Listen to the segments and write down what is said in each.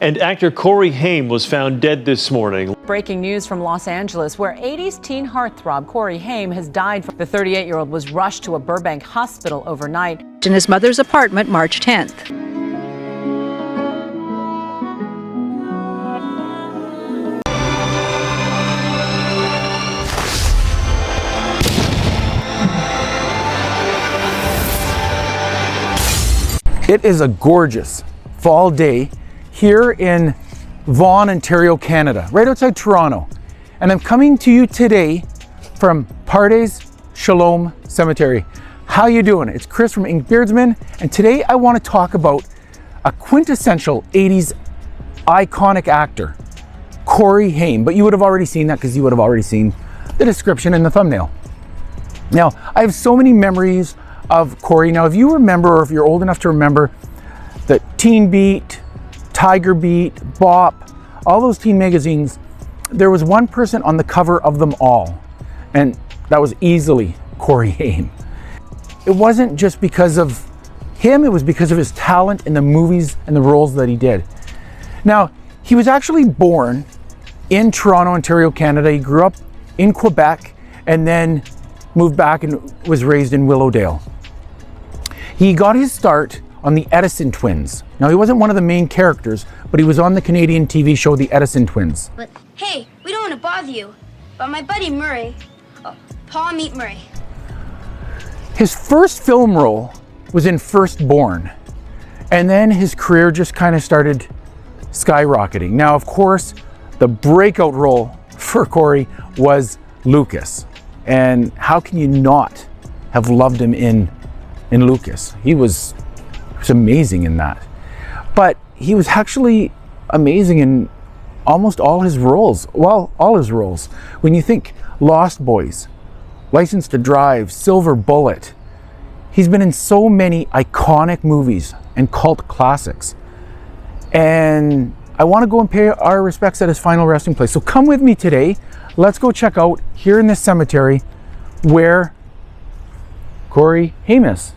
And actor Corey Haim was found dead this morning. Breaking news from Los Angeles, where 80s teen heartthrob Corey Haim has died. The 38-year-old was rushed to a Burbank hospital overnight. In his mother's apartment March 10th. It is a gorgeous fall day here in Vaughan, Ontario, Canada, right outside Toronto. And I'm coming to you today from Pardes Shalom Cemetery. How you doing? It's Chris from Beardsman, and today I want to talk about a quintessential 80s iconic actor, Corey Haim. But you would have already seen that because you would have already seen the description in the thumbnail. Now, I have so many memories of Corey. Now, if you remember, or if you're old enough to remember, the Teen Beat, Tiger Beat, Bop, all those teen magazines, there was one person on the cover of them all, and that was easily Corey Haim. It wasn't just because of him, it was because of his talent in the movies and the roles that he did. Now, he was actually born in Toronto, Ontario, Canada. He grew up in Quebec and then moved back and was raised in Willowdale. He got his start on the Edison Twins. Now, he wasn't one of the main characters, but he was on the Canadian TV show The Edison Twins. But hey, we don't want to bother you, but my buddy Murray, Paul meet Murray. His first film role was in Firstborn, and then his career just kind of started skyrocketing. Now, of course, the breakout role for Corey was Lucas, and how can you not have loved him in Lucas? He was amazing in that. But he was actually amazing in almost all his roles. Well, all his roles. When you think Lost Boys, License to Drive, Silver Bullet, he's been in so many iconic movies and cult classics. And I want to go and pay our respects at his final resting place. So come with me today. Let's go check out here in this cemetery where Corey Haim is.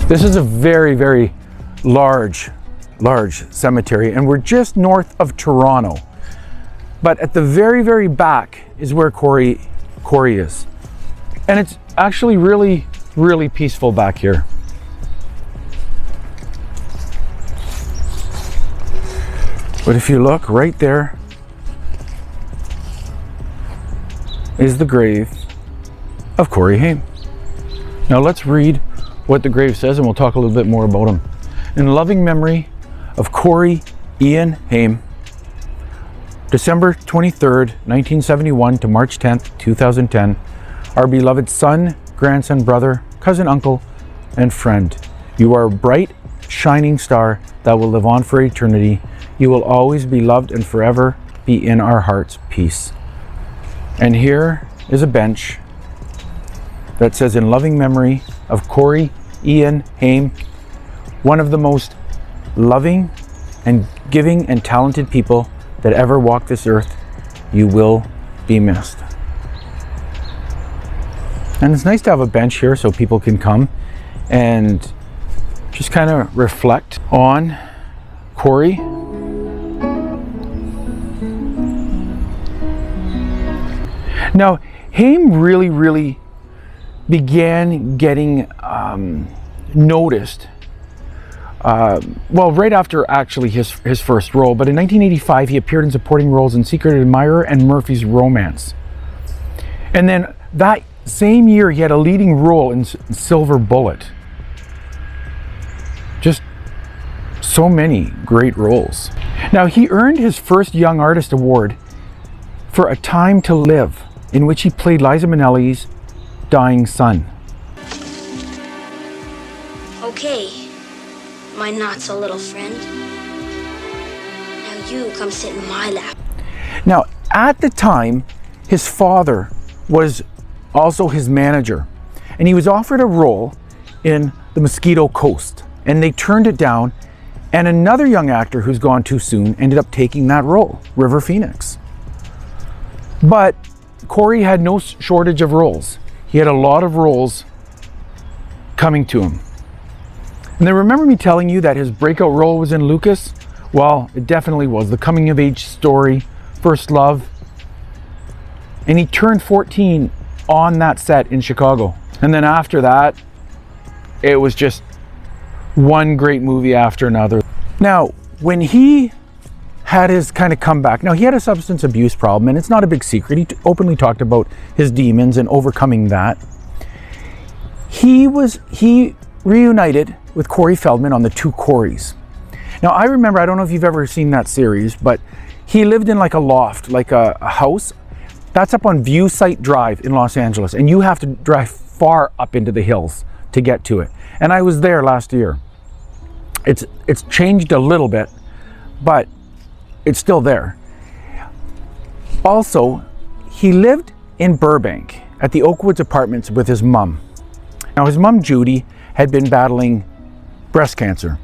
This is a very, very large cemetery, and we're just north of Toronto. But at the very, very back is where Corey is. And it's actually really, really peaceful back here. But if you look right there is the grave of Corey Haim. Now let's read what the grave says, and we'll talk a little bit more about him. In loving memory of Corey Ian Haim, December 23rd, 1971 to March 10th, 2010, our beloved son, grandson, brother, cousin, uncle, and friend. You are a bright, shining star that will live on for eternity. You will always be loved and forever be in our hearts' peace. And here is a bench that says, in loving memory of Corey Ian Haim, one of the most loving and giving and talented people that ever walked this earth. You will be missed. And it's nice to have a bench here so people can come and just kind of reflect on Corey. Now, Haim really began getting noticed, well, right after actually his first role, but in 1985 he appeared in supporting roles in Secret Admirer and Murphy's Romance. And then that same year he had a leading role in Silver Bullet. Just so many great roles. Now, he earned his first Young Artist Award for A Time to Live, in which he played Liza Minnelli's dying son. Okay, my not-so-little friend. Now you come sit in my lap. Now, at the time, his father was also his manager, and he was offered a role in The Mosquito Coast, and they turned it down, and another young actor who's gone too soon ended up taking that role, River Phoenix. But Corey had no shortage of roles. He had a lot of roles coming to him. And then remember me telling you that his breakout role was in Lucas? Well, it definitely was. The coming of age story, First Love. And he turned 14 on that set in Chicago. And then after that, it was just one great movie after another. Now, when he had his kind of comeback, now he had a substance abuse problem, and it's not a big secret. He openly talked about his demons and overcoming that. He reunited with Corey Feldman on The Two Coreys. Now I remember, I don't know if you've ever seen that series, but he lived in like a loft, like a house. That's up on View Site Drive in Los Angeles, and you have to drive far up into the hills to get to it. And I was there last year. It's changed a little bit, but it's still there. Also, he lived in Burbank at the Oakwoods Apartments with his mom. Now his mom, Judy, had been battling breast cancer.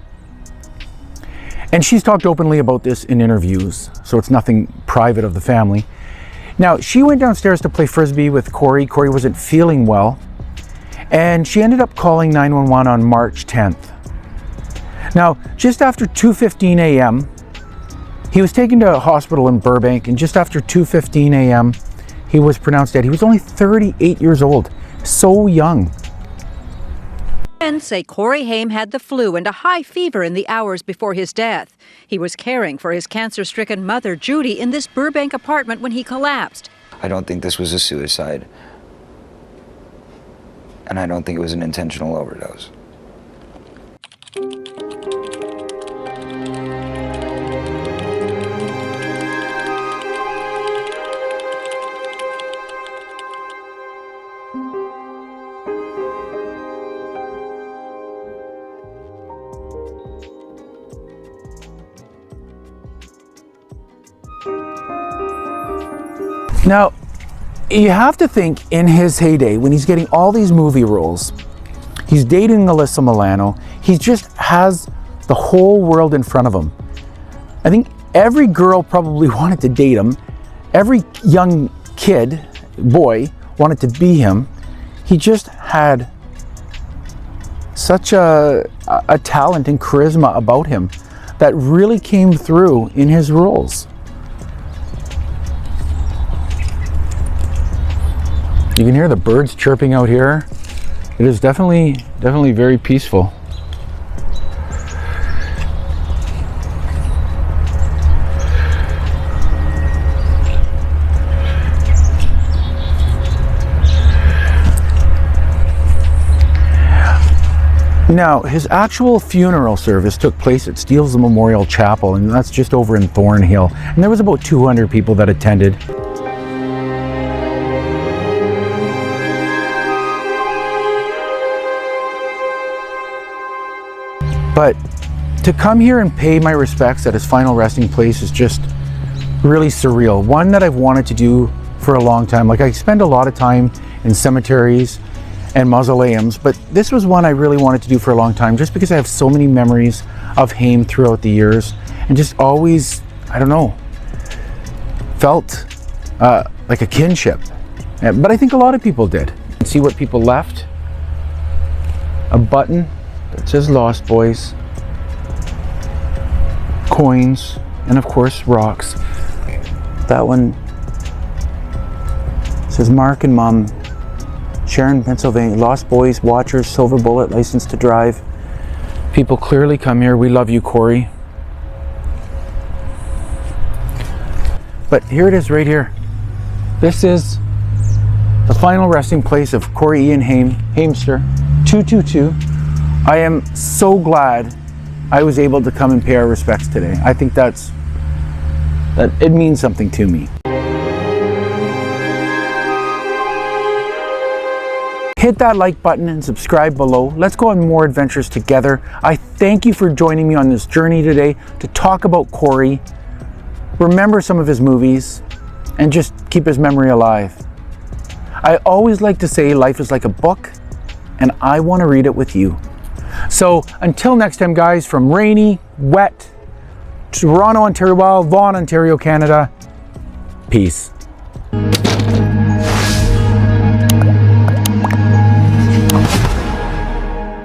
And she's talked openly about this in interviews, so it's nothing private of the family. Now, she went downstairs to play Frisbee with Corey. Corey wasn't feeling well, and she ended up calling 911 on March 10th. Now, just after 2:15 a.m., he was taken to a hospital in Burbank, and just after 2:15 a.m., he was pronounced dead. He was only 38 years old, so young. Friends say Corey Haim had the flu and a high fever in the hours before his death. He was caring for his cancer-stricken mother, Judy, in this Burbank apartment when he collapsed. I don't think this was a suicide. And I don't think it was an intentional overdose. Now, you have to think in his heyday, when he's getting all these movie roles, he's dating Alyssa Milano, he just has the whole world in front of him. I think every girl probably wanted to date him. Every young kid, boy, wanted to be him. He just had such a talent and charisma about him that really came through in his roles. You can hear the birds chirping out here. It is definitely very peaceful. Now, his actual funeral service took place at Steele's Memorial Chapel, and that's just over in Thornhill. And there was about 200 people that attended. But to come here and pay my respects at his final resting place is just really surreal. One that I've wanted to do for a long time. Like, I spend a lot of time in cemeteries and mausoleums, but this was one I really wanted to do for a long time, just because I have so many memories of Haim throughout the years, and just always, I don't know, felt like a kinship. But I think a lot of people did. See what people left? A button that says Lost Boys, coins, and of course rocks. That one says Mark and Mom, Sharon, Pennsylvania, Lost Boys, Watchers, Silver Bullet, License to Drive. People clearly come here. We love you, Corey. But here it is right here. This is the final resting place of Corey Ian Haim, Haimster, 222. I am so glad I was able to come and pay our respects today. I think that it means something to me. Hit that like button and subscribe below. Let's go on more adventures together. I thank you for joining me on this journey today to talk about Corey, remember some of his movies, and just keep his memory alive. I always like to say life is like a book, and I want to read it with you. So until next time, guys, from rainy, wet, Toronto, Ontario, Vaughan, Ontario, Canada, peace.